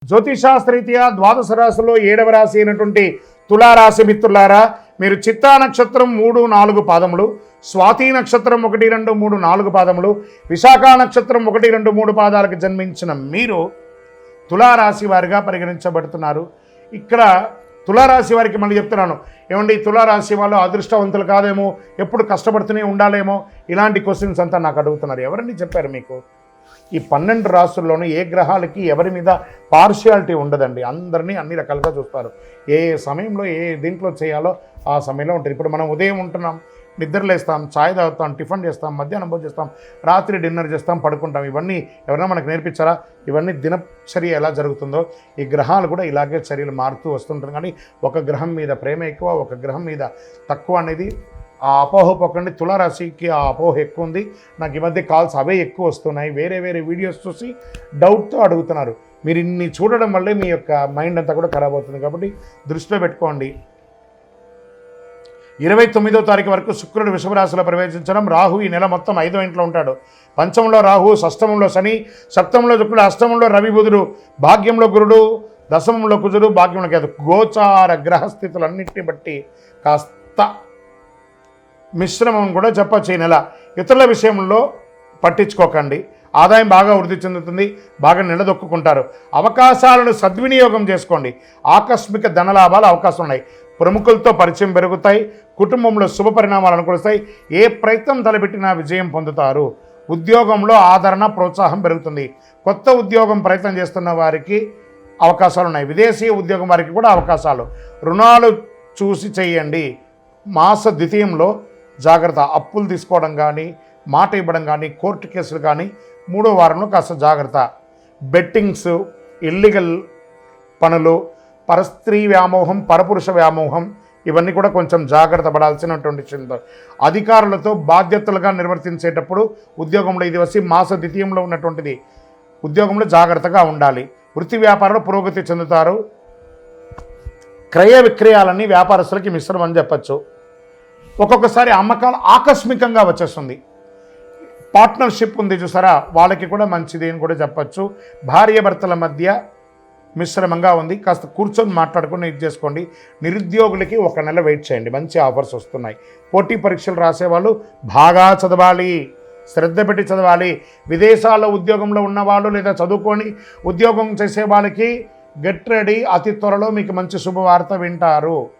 జ్యోతిషాస్త్రరీత్యా ద్వాదశ రాశిలో 7వ రాశి అయినటువంటి తులారాశి మిత్రులారా, మీరు చిత్తా నక్షత్రం 3, 4 పాదములు, స్వాతి నక్షత్రం 1, 2, 3, 4 పాదములు, విశాఖ నక్షత్రం 1, 2, 3 పాదాలకు జన్మించిన మీరు తులారాశి వారిగా పరిగణించబడుతున్నారు. ఇక్కడ తులారాశి వారికి మళ్ళీ చెప్తున్నాను, ఏమండి తులారాశి వాళ్ళు అదృష్టవంతులు కాదేమో, ఎప్పుడు కష్టపడుతూనే ఉండాలేమో, ఇలాంటి క్వశ్చన్స్ అంతా నాకు అడుగుతున్నారు. ఎవరండి చెప్పారు మీకు? ఈ 12 రాశుల్లోనూ ఏ గ్రహాలకి ఎవరి మీద పార్షియాలిటీ ఉండదండి. అందరినీ అన్ని రకాలుగా చూస్తారు. ఏ సమయంలో ఏ దీంట్లో చేయాలో ఆ సమయంలో ఉంటుంది. ఇప్పుడు మనం ఉదయం ఉంటున్నాం, నిద్రలేస్తాం, ఛాయ్ తాగుతాం, టిఫిన్ చేస్తాం, మధ్యాహ్నం భోజనం చేస్తాం, రాత్రి డిన్నర్ చేస్తాం, పడుకుంటాం. ఇవన్నీ ఎవరైనా మనకు నేర్పించారా? ఇవన్నీ దినచర్య ఎలా జరుగుతుందో ఈ గ్రహాలు కూడా ఇలాగే చర్యలు మారుతూ వస్తుంటారు. కానీ ఒక గ్రహం మీద ప్రేమ ఎక్కువ, ఒక గ్రహం మీద తక్కువ అనేది ఆ అపోహ పోకండి. తులారాశికి ఆ అపోహ ఎక్కువ ఉంది. నాకు ఈ మధ్య కాల్స్ అవే ఎక్కువ వస్తున్నాయి. వేరే వేరే వీడియోస్ చూసి డౌట్తో అడుగుతున్నారు. మీరు ఇన్ని చూడడం వల్లే మీ యొక్క మైండ్ అంతా కూడా ఖరాబ్ అవుతుంది. కాబట్టి దృష్టిలో పెట్టుకోండి. 29వ తారీఖు వరకు శుక్రుడు వృషభ రాశిలో ప్రవేశించడం. రాహు ఈ నెల మొత్తం 5వ ఇంట్లో ఉంటాడు. పంచమంలో రాహు, షష్టమంలో శని, సప్తమంలో శుక్రుడు, అష్టమంలో రవి బుధుడు, భాగ్యంలో గురుడు, దశమంలో కుజుడు, భాగ్యంలో కేతు. గోచార గ్రహస్థితులన్నింటిని బట్టి కాస్త మిశ్రమం కూడా చెప్పచ్చు ఈ నెల. ఇతరుల విషయంలో పట్టించుకోకండి. ఆదాయం బాగా వృద్ధి చెందుతుంది, బాగా నిలదొక్కుంటారు. అవకాశాలను సద్వినియోగం చేసుకోండి. ఆకస్మిక ధనలాభాలు అవకాశం ఉన్నాయి. ప్రముఖులతో పరిచయం పెరుగుతాయి. కుటుంబంలో శుభ పరిణామాలు అనుకూలిస్తాయి. ఏ ప్రయత్నం తలపెట్టినా విజయం పొందుతారు. ఉద్యోగంలో ఆదరణ, ప్రోత్సాహం పెరుగుతుంది. కొత్త ఉద్యోగం ప్రయత్నం చేస్తున్న వారికి అవకాశాలు ఉన్నాయి. విదేశీ ఉద్యోగం వారికి కూడా అవకాశాలు. రుణాలు చూసి చేయండి. మాస ద్వితీయంలో జాగ్రత్త. అప్పులు తీసుకోవడం కానీ, మాట ఇవ్వడం కానీ, కోర్టు కేసులు కానీ 3వ వారంలో కాస్త జాగ్రత్త. బెట్టింగ్స్, ఇల్లీగల్ పనులు, పరస్త్రీ వ్యామోహం, పరపురుష వ్యామోహం, ఇవన్నీ కూడా కొంచెం జాగ్రత్త పడాల్సినటువంటి చింత. అధికారులతో బాధ్యతలుగా నిర్వర్తించేటప్పుడు ఉద్యోగంలో ఇది వచ్చి మాస ద్వితీయంలో ఉన్నటువంటిది. ఉద్యోగంలో జాగ్రత్తగా ఉండాలి. వృత్తి వ్యాపారంలో పురోగతి చెందుతారు. క్రయ విక్రయాలన్నీ వ్యాపారస్తులకి మిశ్రమం అని చెప్పచ్చు. ఒక్కొక్కసారి అమ్మకాలు ఆకస్మికంగా వచ్చేస్తుంది. పార్ట్నర్షిప్ ఉంది చూసారా, వాళ్ళకి కూడా మంచిది అని కూడా చెప్పచ్చు. భార్యాభర్తల మధ్య మిశ్రమంగా ఉంది. కాస్త కూర్చొని మాట్లాడుకుని ఇది చేసుకోండి. నిరుద్యోగులకి 1 నెల వెయిట్ చేయండి, మంచి ఆఫర్స్ వస్తున్నాయి. పోటీ పరీక్షలు రాసేవాళ్ళు బాగా చదవాలి, శ్రద్ధ పెట్టి చదవాలి. విదేశాల్లో ఉద్యోగంలో ఉన్నవాళ్ళు లేదా చదువుకొని ఉద్యోగం చేసే వాళ్ళకి గెట్ రెడీ. అతి త్వరలో మీకు మంచి శుభవార్త వింటారు.